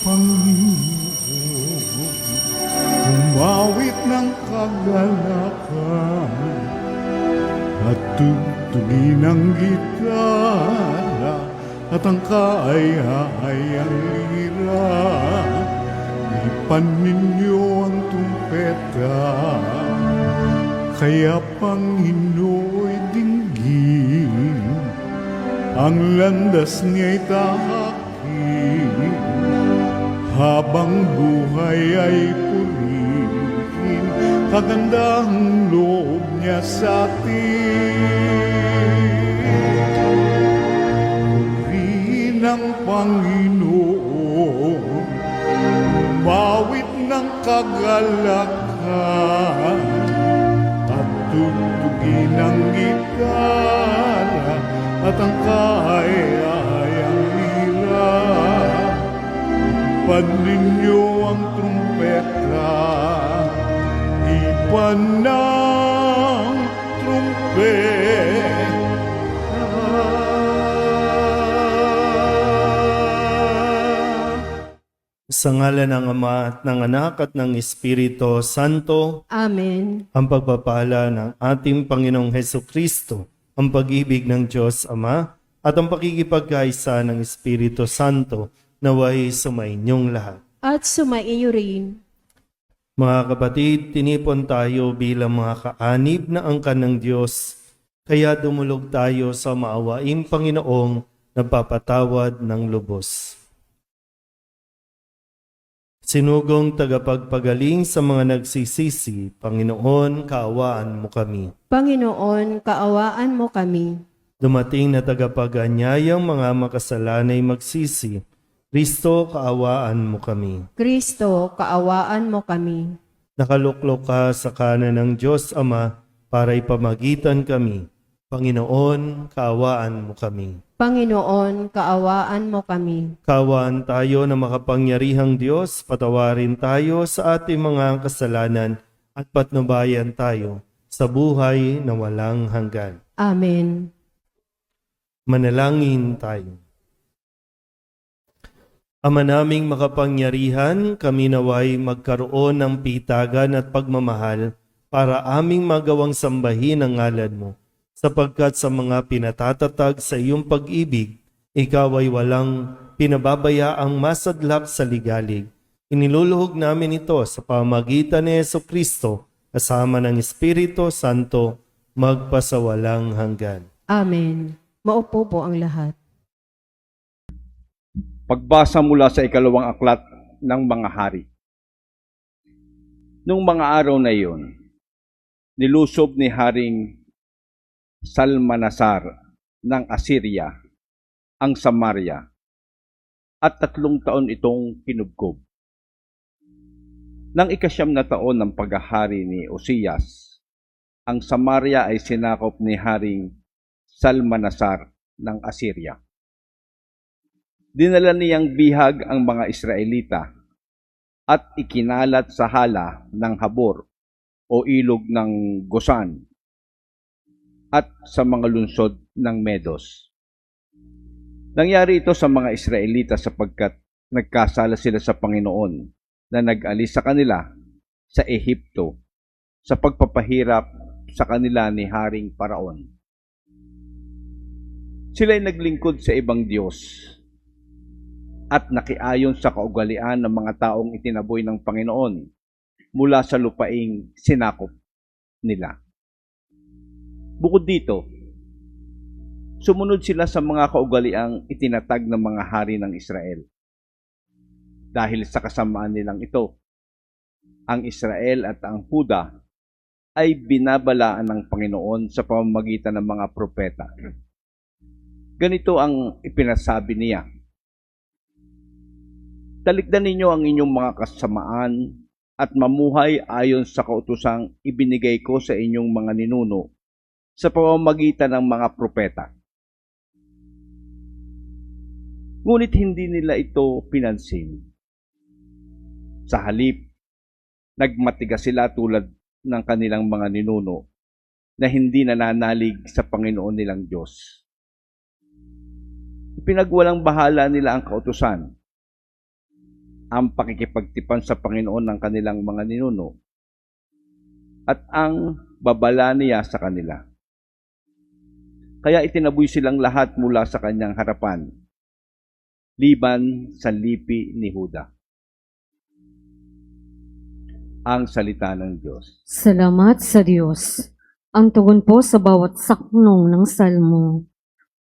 Panginoon, umawit ng kagalakan at tugtugin ang gitara at ang kaaya-ayang lira. Ipan ninyo ang trumpeta, kaya Panginooy dinggin, ang landas niya'y tahakin, habang buhay ay purihin, kagandahang loob niya sa atin. Purihin ang Panginoon, umawit ng kagalakan, at tugtugin ang gitara at ang kaaya-ayang lira. Ipan ninyo ang trumpeta, ipan ng trumpeta. Sa ngalan ng Ama at ng Anak at ng Espiritu Santo, Amen. ang pagpapala ng ating Panginoong Hesukristo, ang pag-ibig ng Diyos Ama, at ang pakikipagkaisa ng Espiritu Santo, naway sumainyong lahat. At sumaiyo rin. Mga kapatid, tinipon tayo bilang mga kaanib na angkan ng Diyos, kaya dumulog tayo sa maawaing Panginoong nagpapatawad ng lubos. Sinugong tagapagpagaling sa mga nagsisisi, Panginoon, kaawaan mo kami. Panginoon, kaawaan mo kami. Dumating na tagapag-anyayang mga makasalanay magsisi, Kristo, kaawaan mo kami. Kristo, kaawaan mo kami. Nakaluklok ka sa kanan ng Diyos Ama para ipamagitan kami. Panginoon, kaawaan mo kami. Panginoon, kaawaan mo kami. Kaawaan tayo na makapangyarihang Diyos, patawarin tayo sa ating mga kasalanan at patnubayan tayo sa buhay na walang hanggan. Amen. Manalangin tayo. Ama naming makapangyarihan, kami naway magkaroon ng pitagan at pagmamahal para aming magawang sambahin ang ngalan mo. Sapagkat sa mga pinatatatag sa iyong pag-ibig, ikaw ay walang pinababayaang masadlak sa ligalig. Iniluluhog namin ito sa pamagitan ni Jesucristo, kasama ng Espiritu Santo, magpasawalang hanggan. Amen. Maupo po ang lahat. Pagbasa mula sa ikalawang aklat ng mga hari. Nung mga araw na iyon, nilusob ni Haring Salmanasar ng Assyria ang Samaria at 3 taon itong kinubkob. Nang 9 na taon ng paghahari ni Osias, ang Samaria ay sinakop ni Haring Salmanasar ng Assyria. Dinala niyang bihag ang mga Israelita at ikinalat sa hala ng Habor o ilog ng Gosan at sa mga lungsod ng Medos. Nangyari ito sa mga Israelita sapagkat nagkasala sila sa Panginoon na nag-alis sa kanila sa Ehipto sa pagpapahirap sa kanila ni Haring Paraon. Sila'y naglingkod sa ibang Diyos at nakiayon sa kaugalian ng mga taong itinaboy ng Panginoon mula sa lupaing sinakop nila. Bukod dito, sumunod sila sa mga kaugaliang itinatag ng mga hari ng Israel. Dahil sa kasamaan nilang ito, ang Israel at ang Huda ay binabalaan ng Panginoon sa pamamagitan ng mga propeta. Ganito ang ipinasabi niya: talikdan ninyo ang inyong mga kasamaan at mamuhay ayon sa kautosang ibinigay ko sa inyong mga ninuno sa pamamagitan ng mga propeta. Ngunit hindi nila ito pinansin. Sa halip, nagmatigas sila tulad ng kanilang mga ninuno na hindi nananalig sa Panginoon nilang Diyos. Pinagwalang bahala nila ang kautusan ang pakikipagtipan sa Panginoon ng kanilang mga ninuno at ang babala niya sa kanila. Kaya itinaboy silang lahat mula sa kanyang harapan, liban sa lipi ni Huda. Ang salita ng Diyos. Salamat sa Diyos. Ang tugon po sa bawat saknong ng salmo.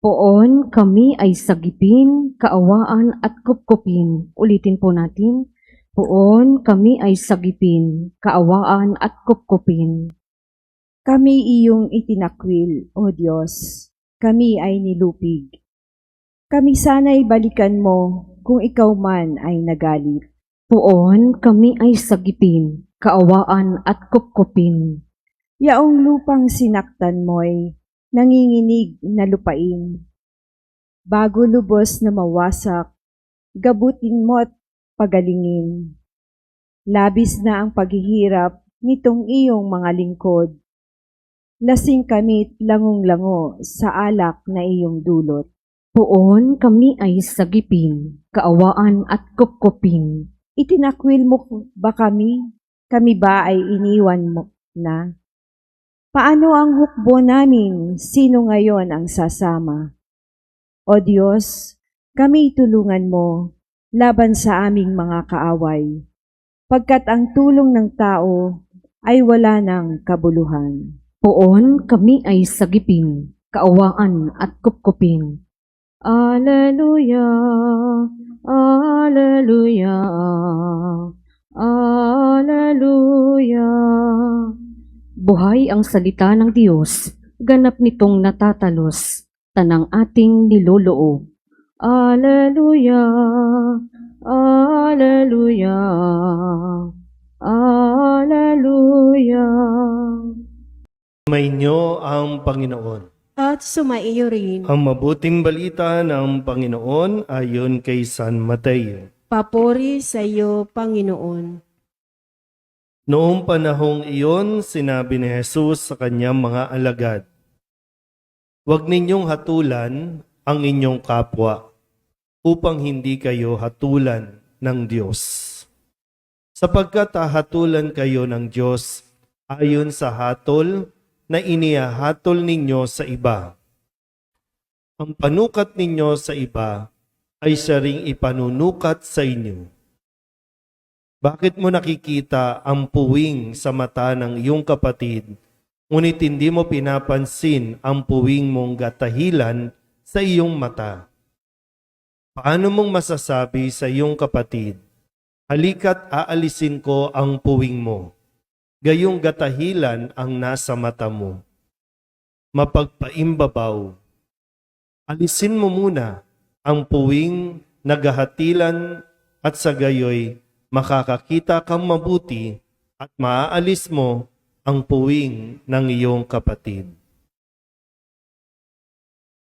Poon kami ay sagipin, kaawaan at kupkupin. Ulitin po natin. Poon kami ay sagipin, kaawaan at kupkupin. Kami iyong itinakwil, O Diyos. Kami ay nilupig. Kami sana'y balikan mo kung ikaw man ay nagalit. Poon kami ay sagipin, kaawaan at kupkupin. Yaong lupang sinaktan mo'y nanginginig na lupain. Bago lubos na mawasak, gabutin mo't pagalingin. Labis na ang paghihirap nitong iyong mga lingkod. Lasing kami't langong-lango sa alak na iyong dulot. Poon kami ay sagipin, kaawaan at kupkupin. Itinakwil mo ba kami? Kami ba ay iniwan mo na? Paano ang hukbo namin? Sino ngayon ang sasama? O Diyos, kami tulungan mo laban sa aming mga kaaway, pagkat ang tulong ng tao ay wala ng kabuluhan. Poon kami ay sagipin, kaawaan at kupkupin. Alleluia, Alleluia, Alleluia. Buhay ang salita ng Diyos, ganap nitong natatalos, tanang ating niloloob. Alleluia, Alleluia, Alleluia. Sumainyo ang Panginoon. At sumaiyo rin. Ang mabuting balita ng Panginoon ayon kay San Mateo. Papuri sa iyo, Panginoon. Noong panahong iyon, sinabi ni Jesus sa kanyang mga alagad, "Huwag ninyong hatulan ang inyong kapwa, upang hindi kayo hatulan ng Diyos. Sapagkat hahatulan kayo ng Diyos ayon sa hatol na inihahatol ninyo sa iba. Ang panukat ninyo sa iba ay siya ring ipanunukat sa inyo. Bakit mo nakikita ang puwing sa mata ng iyong kapatid, ngunit hindi mo pinapansin ang puwing mong gatahilan sa iyong mata? Paano mong masasabi sa iyong kapatid, halika't aalisin ko ang puwing mo, gayong gatahilan ang nasa mata mo? Mapagpaimbabaw, alisin mo muna ang puwing nagahatilan at sa gayoy makakakita kang mabuti at maaalis mo ang puwing ng iyong kapatid."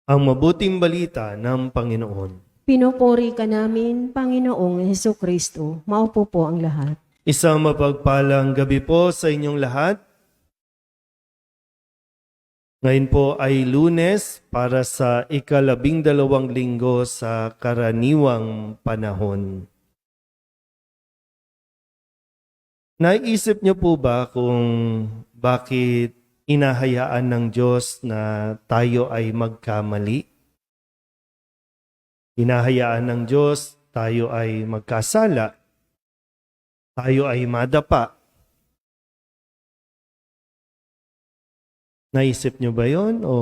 Ang mabuting balita ng Panginoon. Pinupuri ka namin, Panginoong Hesukristo. Maupo po ang lahat. Isang mapagpalang gabi po sa inyong lahat. Ngayon po ay Lunes para sa 12 linggo sa karaniwang panahon. Naisip niyo po ba kung bakit inahayaan ng Diyos na tayo ay magkamali? Inahayaan ng Diyos tayo ay magkasala, tayo ay madapa. Naisip niyo ba yon o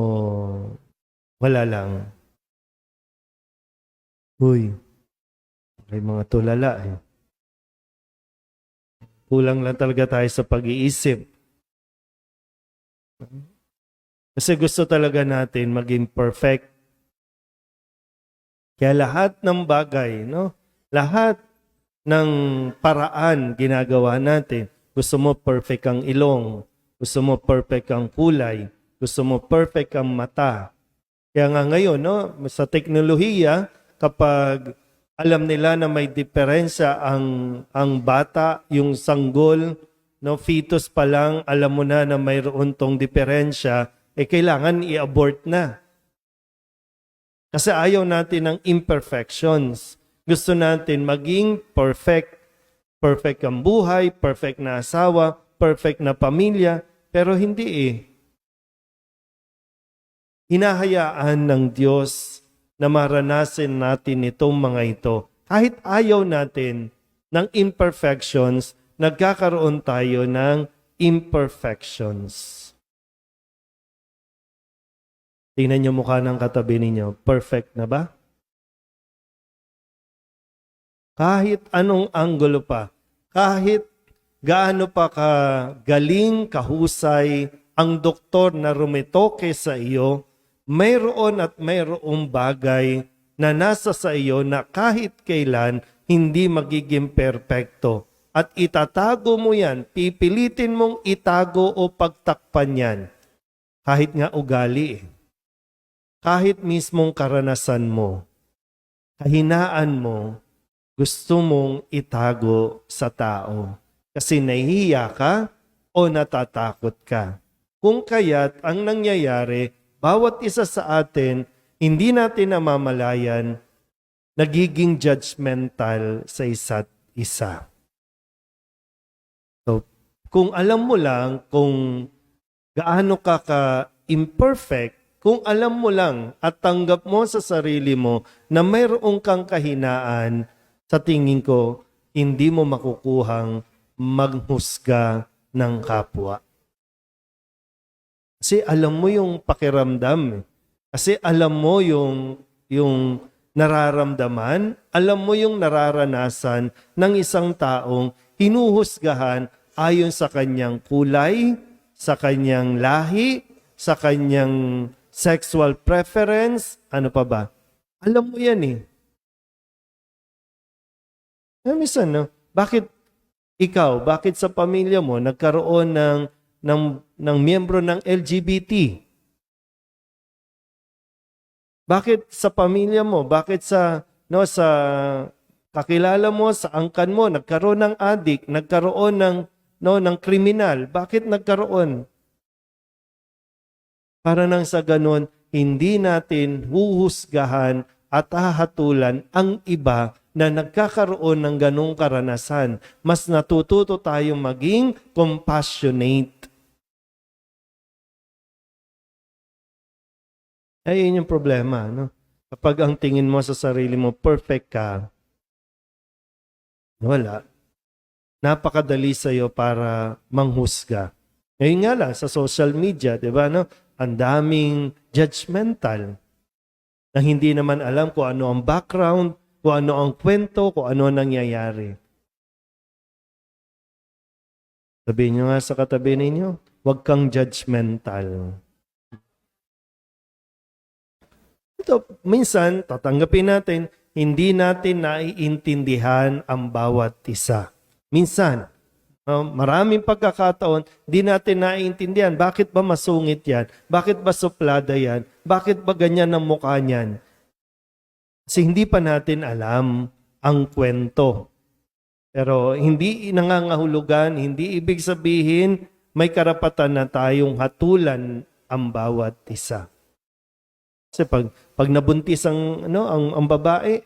wala lang? Uy, may mga tulala eh. Kulang lang talaga tayo sa pag-iisip. Kasi gusto talaga natin maging perfect. Kaya lahat ng bagay, no? Lahat ng paraan ginagawa natin. Gusto mo perfect ang ilong, gusto mo perfect ang kulay, gusto mo perfect ang mata. Kaya nga ngayon, no, sa teknolohiya, kapag alam nila na may diferensya ang bata, yung sanggol, no, fetus pa lang, alam mo na mayroon tong diferensya, kailangan i-abort na. Kasi ayaw natin ng imperfections. Gusto natin maging perfect. Perfect ang buhay, perfect na asawa, perfect na pamilya, pero hindi eh. Hinahayaan ng Diyos na maranasin natin itong mga ito. Kahit ayaw natin ng imperfections, nagkakaroon tayo ng imperfections. Tingnan niyo mukha ng katabi ninyo. Perfect na ba? Kahit anong anggulo pa, kahit gaano pa kagaling, kahusay, ang doktor na rumitoke sa iyo, mayroon at mayroong bagay na nasa sa iyo na kahit kailan hindi magiging perpekto. At itatago mo yan, pipilitin mong itago o pagtakpan yan. Kahit nga ugali eh. Kahit mismong karanasan mo, kahinaan mo, gusto mong itago sa tao. Kasi nahihiya ka o natatakot ka. Kung kaya't ang nangyayari, bawat isa sa atin, hindi natin namamalayan, nagiging judgmental sa isa't isa. So, kung alam mo lang kung gaano ka ka-imperfect, kung alam mo lang at tanggap mo sa sarili mo na mayroong kang kahinaan, sa tingin ko, hindi mo makukuhang maghusga ng kapwa. Kasi alam mo yung pakiramdam. Kasi alam mo yung nararamdaman, alam mo yung nararanasan ng isang taong hinuhusgahan ayon sa kanyang kulay, sa kanyang lahi, sa kanyang sexual preference, ano pa ba? Alam mo yan eh. Minsan, no? Bakit ikaw, bakit sa pamilya mo nagkaroon ng miyembro ng LGBT? Bakit sa pamilya mo, bakit sa kakilala mo, sa angkan mo, nagkaroon ng addict, nagkaroon ng kriminal? Bakit nagkaroon? Para nang sa ganun, hindi natin huhusgahan at hahatulan ang iba na nagkakaroon ng ganong karanasan. Mas natututo tayong maging compassionate. Ay, yun yung problema. No? Kapag ang tingin mo sa sarili mo, perfect ka, wala. Napakadali sa'yo para manghusga. Ngayon nga lang, sa social media, di ba, no? Ang daming judgmental na hindi naman alam kung ano ang background, kung ano ang kwento, kung ano ang nangyayari. Sabihin nyo nga sa katabi ninyo, huwag kang judgmental. Ito, minsan, tatanggapin natin, hindi natin naiintindihan ang bawat isa. Minsan, maraming pagkakataon, di natin naiintindihan. Bakit ba masungit yan? Bakit ba suplada yan? Bakit ba ganyan ang mukha niyan? Kasi hindi pa natin alam ang kwento. Pero hindi nangangahulugan, hindi ibig sabihin may karapatan na tayong hatulan ang bawat isa. Kasi pag nabuntis ang babae,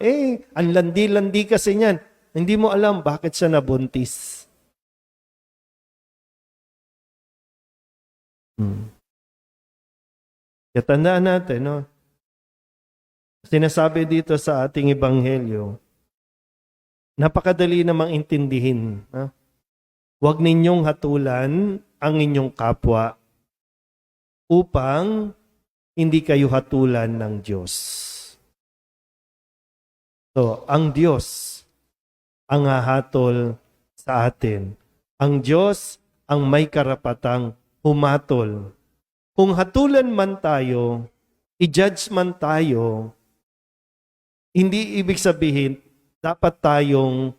ang landi-landi kasi niyan. Hindi mo alam bakit siya nabuntis. Kaya tandaan natin, no? Sinasabi dito sa ating ebanghelyo, napakadali namang intindihin. No? Huwag ninyong hatulan ang inyong kapwa upang hindi kayo hatulan ng Diyos. So, ang Diyos ang hahatol sa atin. Ang Diyos ang may karapatang humatol. Kung hatulan man tayo, i-judge man tayo, hindi ibig sabihin dapat tayong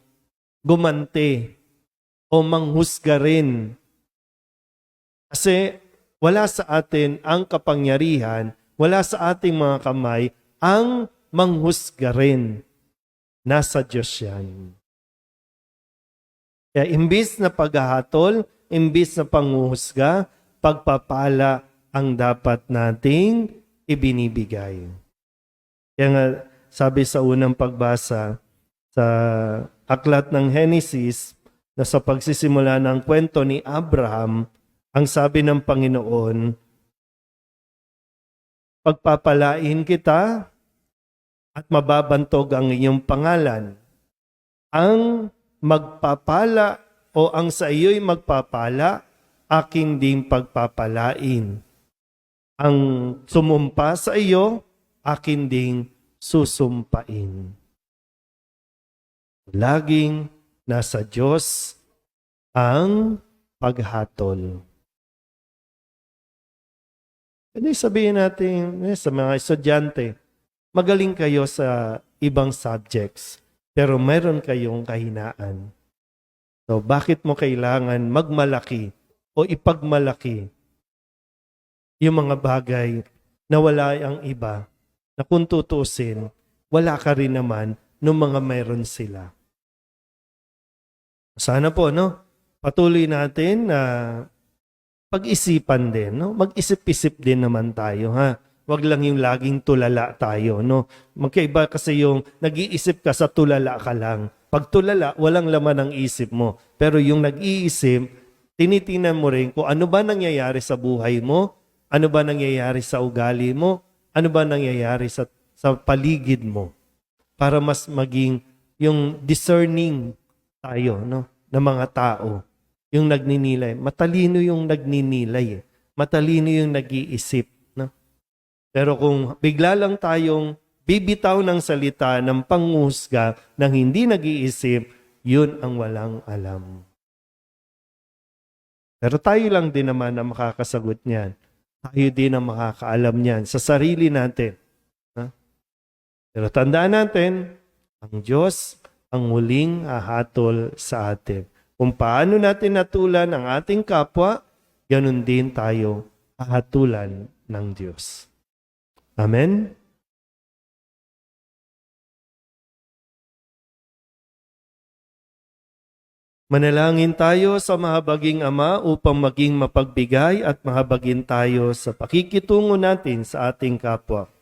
gumante o manghusga rin. Kasi wala sa atin ang kapangyarihan, wala sa ating mga kamay ang manghusga rin. Nasa Diyos yan. Kaya imbis na paghahatol, imbis na panghuhusga, pagpapala ang dapat nating ibinibigay. Kaya nga, sabi sa unang pagbasa, sa aklat ng Henesis na sa pagsisimula ng kwento ni Abraham, ang sabi ng Panginoon, pagpapalain kita at mababantog ang iyong pangalan. Ang magpapala o ang sa iyo'y magpapala, aking ding pagpapalain. Ang sumumpa sa iyo, akin ding susumpain. Laging nasa Diyos ang paghatol. Hindi sabihin natin sa mga estudyante, magaling kayo sa ibang subjects, pero meron kayong kahinaan. So, bakit mo kailangan magmalaki o ipagmalaki yung mga bagay na wala ang iba, na kung tutusin, wala ka rin naman nung mga meron sila. Sana po, no? Patuloy natin na pag-isipan din, no? Mag-isip-isip din naman tayo, ha? Wag lang yung laging tulala tayo, no? Magkaiba kasi yung nag-iisip ka sa tulala ka lang. Pag tulala, walang laman ang isip mo. Pero yung nag-iisip, tinitingnan mo rin kung ano ba nangyayari sa buhay mo, ano ba nangyayari sa ugali mo, ano ba nangyayari sa paligid mo. Para mas maging yung discerning tayo, no? Na mga tao. Yung nagninilay. Matalino yung nagninilay. Matalino yung nag-iisip. No? Pero kung bigla lang tayong bibitaw ng salita ng panghusga ng hindi nag-iisip, yun ang walang alam. Pero tayo lang din naman na makakasagot niyan. Tayo din ang makakaalam niyan sa sarili natin. Ha? Pero tandaan natin, ang Diyos ang huling hahatol sa atin. Kung paano natin natulan ang ating kapwa, ganun din tayo hahatulan ng Diyos. Amen? Manalangin tayo sa mahabaging Ama upang maging mapagbigay at mahabagin tayo sa pakikitungo natin sa ating kapwa.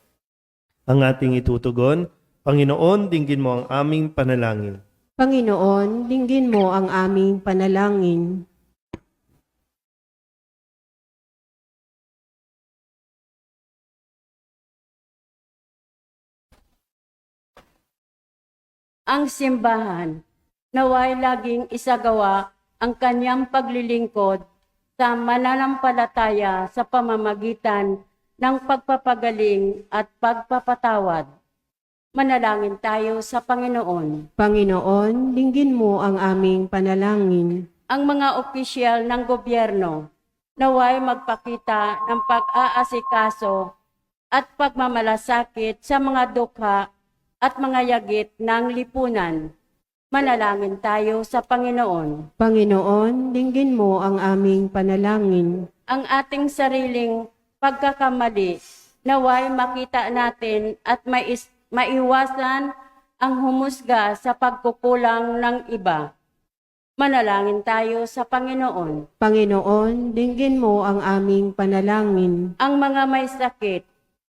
Ang ating itutugon, Panginoon, dinggin mo ang aming panalangin. Panginoon, dinggin mo ang aming panalangin. Ang simbahan, naway laging isagawa ang kanyang paglilingkod sa mananampalataya sa pamamagitan ng pagpapagaling at pagpapatawad. Manalangin tayo sa Panginoon. Panginoon, dinggin mo ang aming panalangin. Ang mga opisyal ng gobyerno, naway magpakita ng pag-aasikaso at pagmamalasakit sa mga dukha at mga yagit ng lipunan. Manalangin tayo sa Panginoon. Panginoon, dinggin mo ang aming panalangin. Ang ating sariling pagkakamali, naway makita natin at maiwasan ang humusga sa pagkukulang ng iba. Manalangin tayo sa Panginoon. Panginoon, dinggin mo ang aming panalangin. Ang mga may sakit,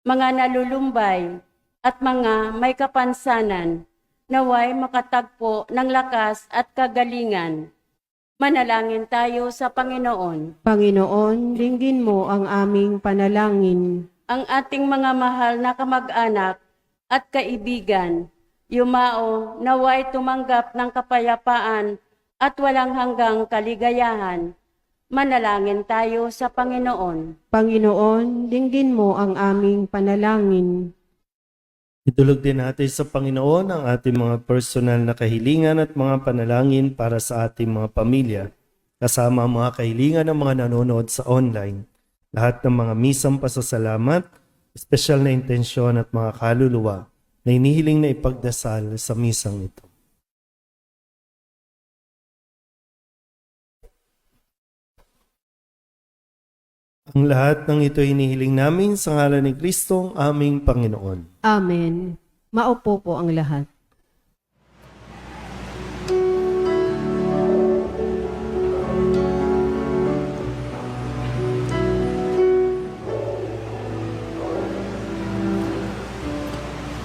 mga nalulumbay, at mga may kapansanan, naway makatagpo ng lakas at kagalingan. Manalangin tayo sa Panginoon. Panginoon, dinggin mo ang aming panalangin. Ang ating mga mahal na kamag-anak at kaibigan, yumao naway tumanggap ng kapayapaan at walang hanggang kaligayahan. Manalangin tayo sa Panginoon. Panginoon, dinggin mo ang aming panalangin. Itulog din natin sa Panginoon ang ating mga personal na kahilingan at mga panalangin para sa ating mga pamilya, kasama ang mga kahilingan ng mga nanonood sa online. Lahat ng mga misang pasasalamat, espesyal na intensyon at mga kaluluwa na inihiling na ipagdasal sa misang ito. Ang lahat ng ito inihiling namin sa ngalan ni Kristong aming Panginoon. Amen. Maupo po ang lahat.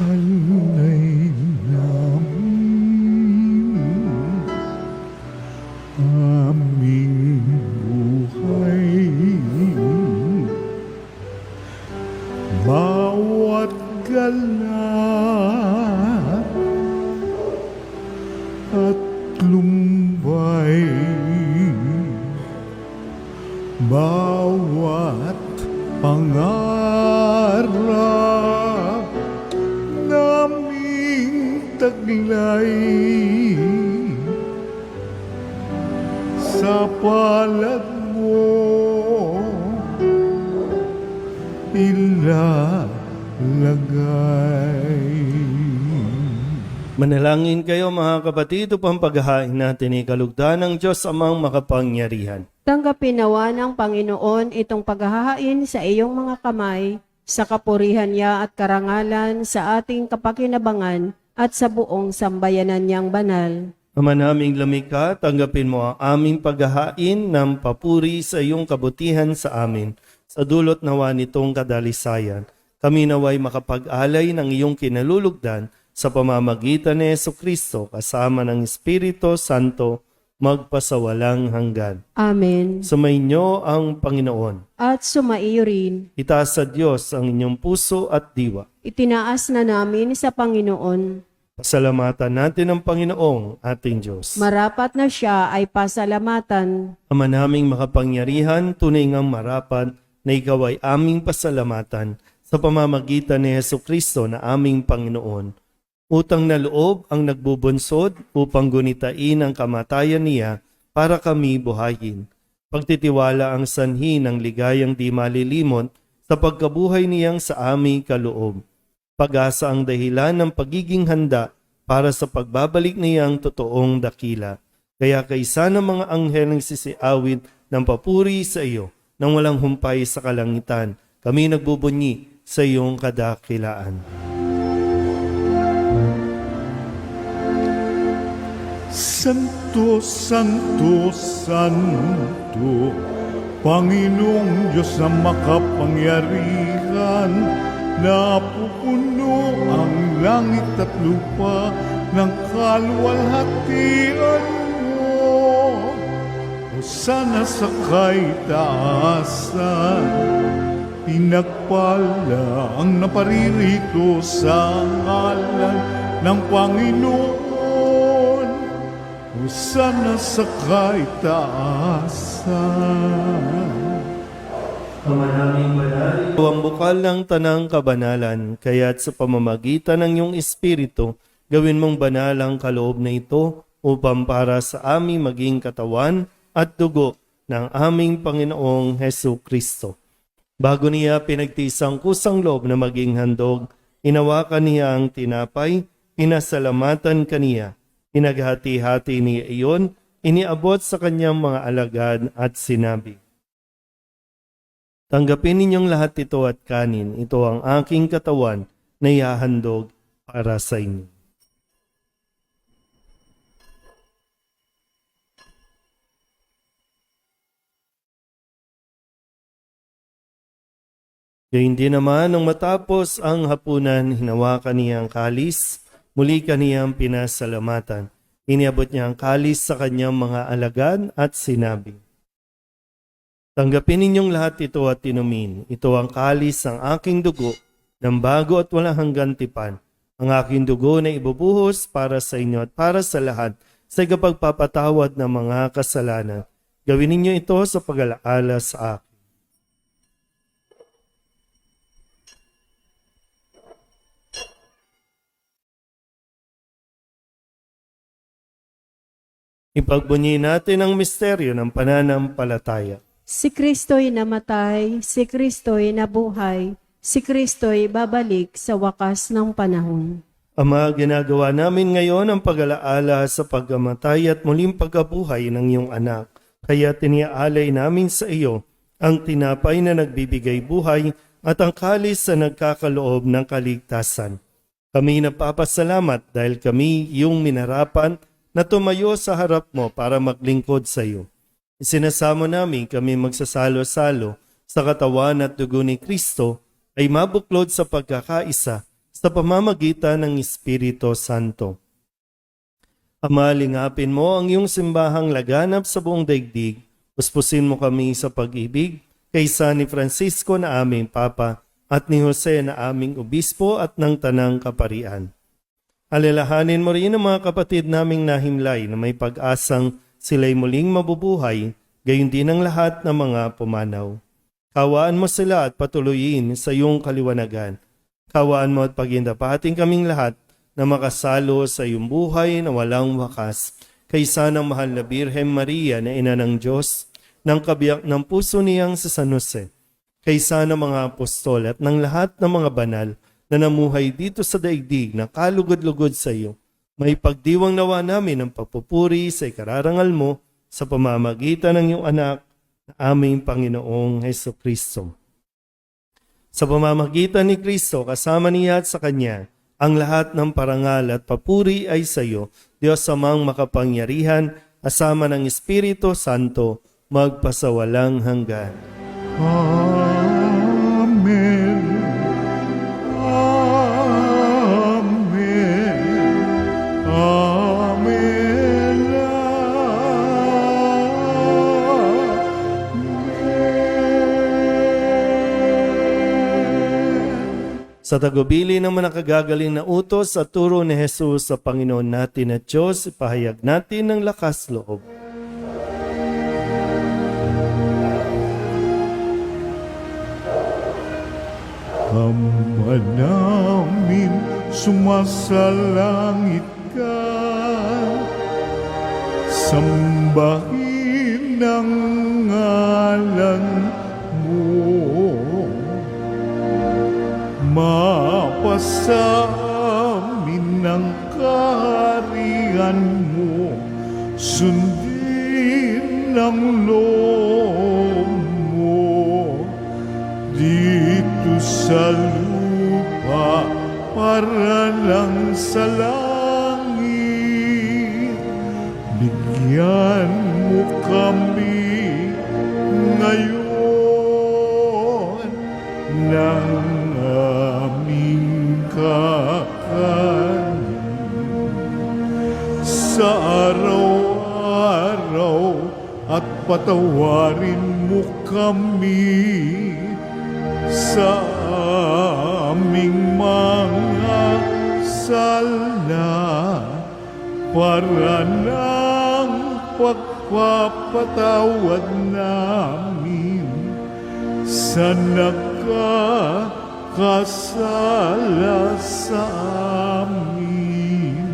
Alay namin bawat galat at lumbay, bawat pangarap naming taglay, sa palad mo ilalagay. Manalangin kayo mga kapatid upang paghahain natin ikalugdan ng Diyos amang makapangyarihan. Tanggapin nawa ng Panginoon itong paghahain sa iyong mga kamay, sa kapurihan niya at karangalan sa ating kapakinabangan at sa buong sambayanan niyang banal. Ama naming lumikha, tanggapin mo ang aming paghahain ng papuri sa iyong kabutihan sa amin. Sa dulot nawa nitong kadalisayan, kami naway makapag-alay ng iyong kinalulugdan sa pamamagitan ni Jesucristo kasama ng Espiritu Santo magpasawalang hanggan. Amen. Sumainyo ang Panginoon. At sumaiyo rin, Itaas sa Diyos ang inyong puso at diwa. itinaas na namin sa Panginoon. Pasalamatan natin ang Panginoong ating Diyos. Marapat na siya ay pasalamatan. Ama naming makapangyarihan, tunay ngang marapat na ikaw ay aming pasalamatan sa pamamagitan ni Jesucristo na aming Panginoon. Utang na loob ang nagbubunsod upang gunitain ang kamatayan niya para kami buhayin. Pagtitiwala ang sanhi ng ligayang di malilimot sa pagkabuhay niyang sa aming kaloob. Pag-asa ang dahilan ng pagiging handa para sa pagbabalik niyang totoong dakila. Kaya kaysa ng mga anghel ang sisiawit ng papuri sa iyo nang walang humpay sa kalangitan, kami nagbubunyi sa iyong kadakilaan. Santo, Santo, Santo, Panginoong Diyos na makapangyarihan, napupuno ang langit at lupa ng kaluwalhatian mo. Hosana sa kaitaasan, pinagpala ang naparirito sa ngalan ng Panginoon. Hosana sa kaitaasan. Ama naming banal, ikaw ang bukal ng tanang kabanalan, kaya't sa pamamagitan ng iyong Espiritu, gawin mong banal ang kaloob na ito upang para sa aming maging katawan at dugo ng aming Panginoong Hesu Kristo. Bago niya pinagtiis ang kusang loob na maging handog, inawakan niya ang tinapay, pinasalamatan kaniya, inaghati-hati niya iyon, iniabot sa kanyang mga alagad at sinabi, tanggapin ninyong lahat ito at kanin, ito ang aking katawan na ihahandog para sa inyo. Gayun din naman, nung matapos ang hapunan, hinawakan niya ang kalis, muli kaniyang pinasalamatan. Iniabot niya ang kalis sa kanyang mga alagad at sinabi, tanggapin ninyong lahat ito at inumin. Ito ang kalis ng aking dugo, ng bago at walang hanggang tipan. Ang aking dugo na ibubuhos para sa inyo at para sa lahat sa ikapagpapatawad ng mga kasalanan. Gawin ninyo ito sa pag-alaala sa akin. Ipagbunyi natin ang misteryo ng pananampalataya. Si Kristo'y namatay, si Kristo'y nabuhay, si Kristo'y babalik sa wakas ng panahon. Ama, ginagawa namin ngayon ang pag-alaala sa pagkamatay at muling pagkabuhay ng iyong anak. Kaya tiniaalay namin sa iyo ang tinapay na nagbibigay buhay at ang kalis na nagkakaloob ng kaligtasan. Kami napapasalamat dahil kami iyong minarapan na tumayo sa harap mo para maglingkod sa iyo. Isinasamo namin kami magsasalo-salo sa katawan at dugo ni Kristo ay mabuklod sa pagkakaisa sa pamamagitan ng Espiritu Santo. Ama, lingapin mo ang iyong simbahang laganap sa buong daigdig. Puspusin mo kami sa pag-ibig kaysa ni Francisco na aming Papa at ni Jose na aming obispo at ng tanang kaparian. Alalahanin mo rin ang mga kapatid naming nahimlay na may pag-asang sila'y muling mabubuhay, gayon din ang lahat ng mga pumanaw. Kawaan mo sila at patuloyin sa iyong kaliwanagan. Kawaan mo at pagindapating kaming lahat na makasalo sa iyong buhay na walang wakas. Kaysa ng mahal na Birhen Maria na ina ng Diyos, ng kabiyak ng puso niyang sa San Jose, kaysa ng mga apostol at ng lahat ng mga banal na namuhay dito sa daigdig na kalugod-lugod sa iyo, may pagdiwang nawa namin ang pagpupuri sa ikararangal mo sa pamamagitan ng iyong anak na aming Panginoong Hesukristo. Sa pamamagitan ni Kristo, kasama niya at sa Kanya, ang lahat ng parangal at papuri ay sa iyo, Diyos amang makapangyarihan, kasama ng Espiritu Santo, magpasawalang hanggan. Amen. Amen. Amen. Sa tagubili ng manakagagaling na utos at turo ni Jesus sa Panginoon natin at Diyos, ipahayag natin ng lakas loob. Ama namin, sumasalangit ka, sambahin ang ngalan mo. Mapasa amin ang kaharian mo, sundin ang loob mo, dito sa lupa para lang sa langit. Bigyan mo kami ngayon ng aming kakanin sa araw-araw, at patawarin mo kami sa aming mga sala, para ng pagpapatawad namin sa kasala sa amin,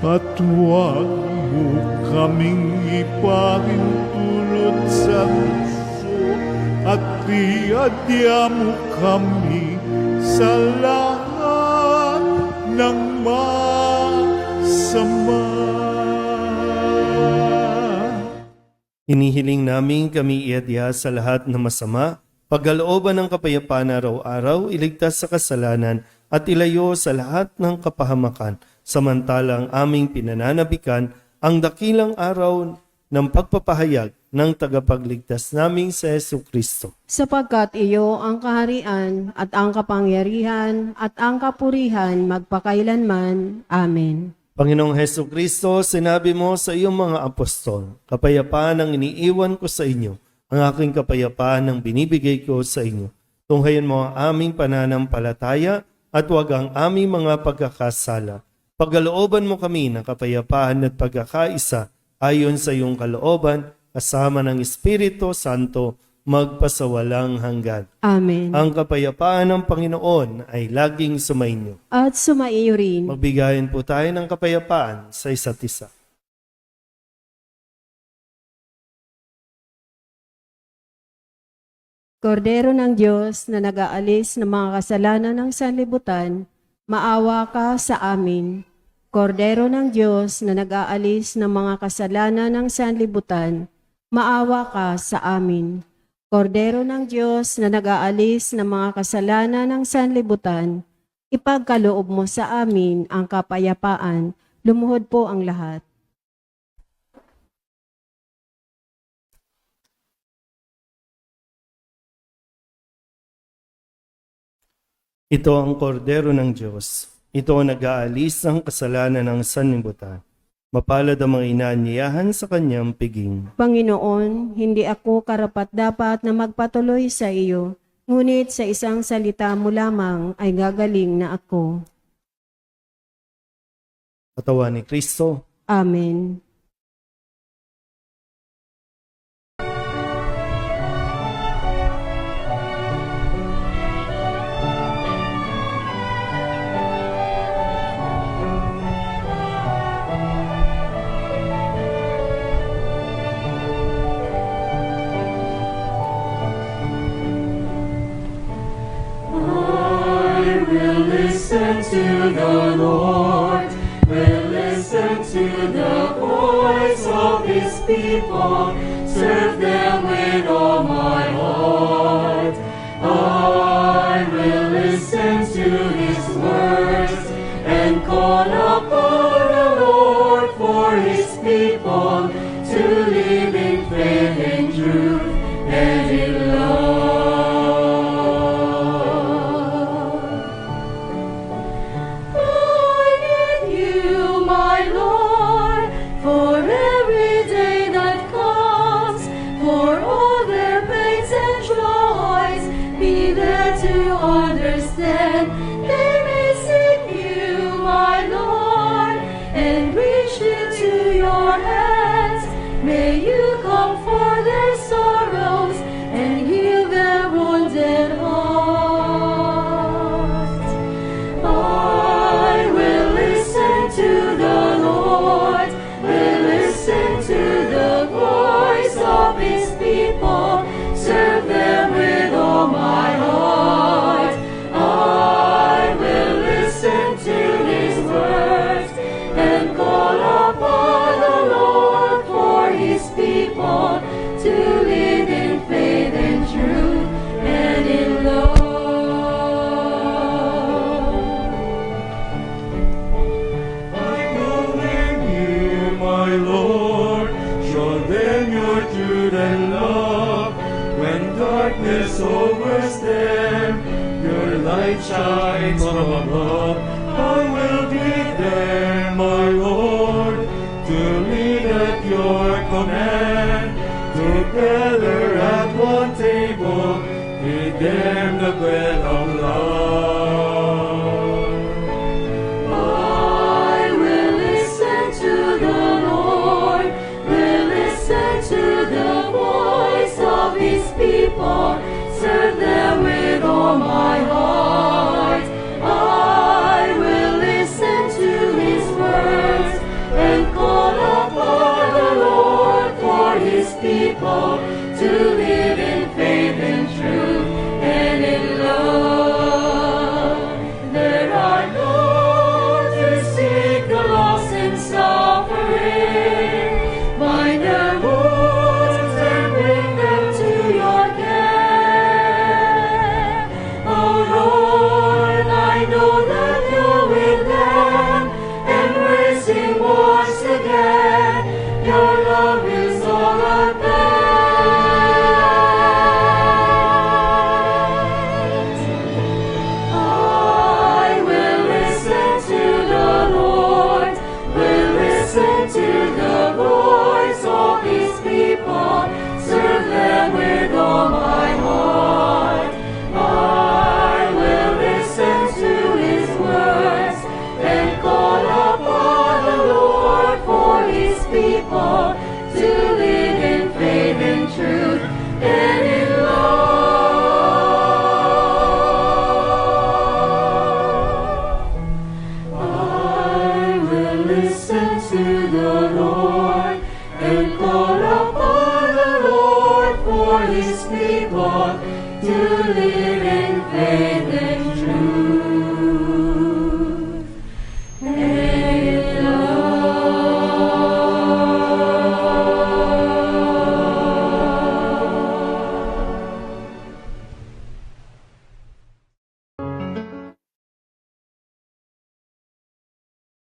at huwag mo kaming ipahintulot sa gusto, at iadya mo kami sa lahat ng masama. Hinihiling namin kami iadya sa lahat ng masama, pagkalooban ng kapayapaan araw-araw, iligtas sa kasalanan at ilayo sa lahat ng kapahamakan, samantalang aming pinananabikan ang dakilang araw ng pagpapahayag ng tagapagligtas naming sa Jesucristo. Sapagkat iyo ang kaharian at ang kapangyarihan at ang kapurihan magpakailanman. Amen. Panginoong Jesucristo, sinabi mo sa iyong mga apostol, kapayapaan ang iniiwan ko sa inyo, ang aking kapayapaan ang binibigay ko sa inyo. Tunghayan mo ang aming pananampalataya at huwag ang aming mga pagkakasala. Pagkalooban mo kami ng kapayapaan at pagkakaisa ayon sa iyong kalooban, kasama ng Espiritu Santo, magpasawalang hanggan. Amen. Ang kapayapaan ng Panginoon ay laging sumainyo. At sumaiyo rin. Magbigayin po tayo ng kapayapaan sa isa't isa. Kordero ng Diyos na nag-aalis ng mga kasalanan ng sanlibutan, maawa ka sa amin. Kordero ng Diyos na nag-aalis ng mga kasalanan ng sanlibutan, maawa ka sa amin. Kordero ng Diyos na nag-aalis ng mga kasalanan ng sanlibutan, ipagkaloob mo sa amin ang kapayapaan. Lumuhod po ang lahat. Ito ang kordero ng Diyos. Ito ang nag-aalis ng kasalanan ng sanlibutan. Mapalad ang mga inaanyayahan sa kanyang piging. Panginoon, hindi ako karapat-dapat na magpatuloy sa iyo, Ngunit sa isang salita mo lamang ay gagaling na ako. Katawan ni Kristo. Amen. Listen to the Lord, will listen to the voice of His people, serve them with all my heart. I will listen to His words and call upon the Lord for His people to live in faith and truth and in love. Understand, they may seek you, my Lord, and reach into your hands. May you comfort their sorrows and heal their wounded hearts. I will listen to the Lord, will listen to the voice of His people, serve them with all my heart. To live in faith and truth and in love. I believe you, my Lord, show them your truth and love. When darkness overtakes them, your light shines from above. I will be there, my Lord, to lead at your command. Together at one table, feed them the bread of love. I will listen to the Lord, will listen to the voice of His people, serve them with all my heart. I will listen to His words and call upon the Lord for His people to live in faith and truth and in love. There are those who seek the lost and suffering, bind their wounds and bring them to your care. Oh Lord, I know that you're with them, embracing once again. Your love is all I I will listen to the Lord, will listen to the voice of His people, serve them with all my heart. I will listen to His words and call upon the Lord for His people to live in faith and truth and in love. I will listen to the Lord and call upon the Lord for His people to live in faith and truth and in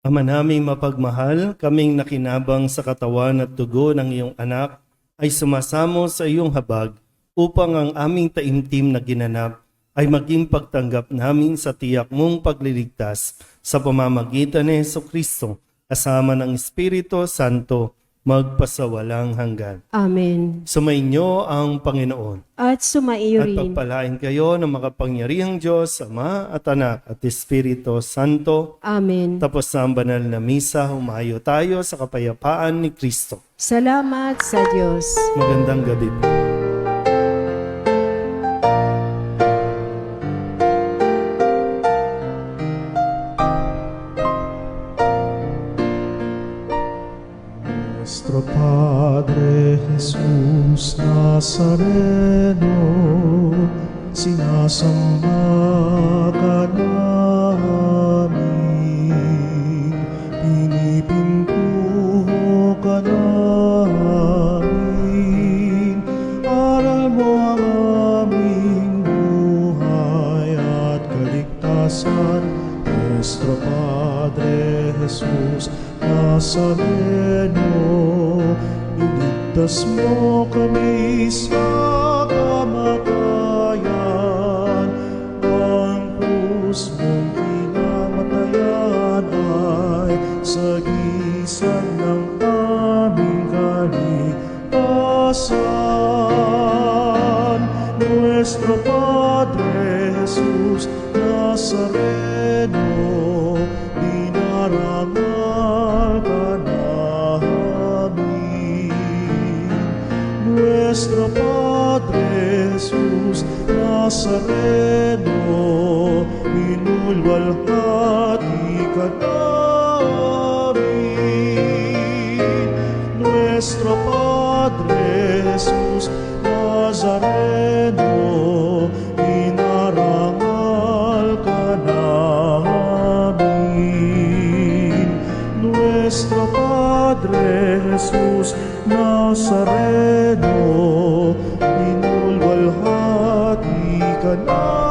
Ama naming mapagmahal, kaming nakinabang sa katawan at dugo ng iyong anak ay sumasamo sa iyong habag upang ang aming taimtim na ginanap ay maging pagtanggap namin sa tiyak mong pagliligtas sa pamamagitan ni Jesucristo kasama ng Espiritu Santo magpasawalang hanggan. Amen. Sumainyo ang Panginoon. At sumaiyo At rin. pagpalain kayo ng makapangyarihang Diyos, Ama at Anak at Espiritu Santo. Amen. Tapos na ang banal na misa, humayo tayo sa kapayapaan ni Kristo. Salamat sa Diyos. Magandang gabi po. Nuestro Padre Jesús Nazareno, sinasamba ka namin, pinipintuho ka namin, aral mo ang aming buhay at kaligtasan. Nuestro Padre Jesús Nazareno, iligtas mo kami sa kamatayan. Ang krus mong kinamatayan ay sagisag ng aming kaligtasan. Nuestro Padre Jesus Nazareno, dinarangal ka namin. Nuestro Padre Jesus Nazareno, minulwalhati ka namin. Nuestro Padre Jesus Nazareno, dinarangal ka namin. Nuestro Padre Jesus Nazareno, minulwalhati ka namin.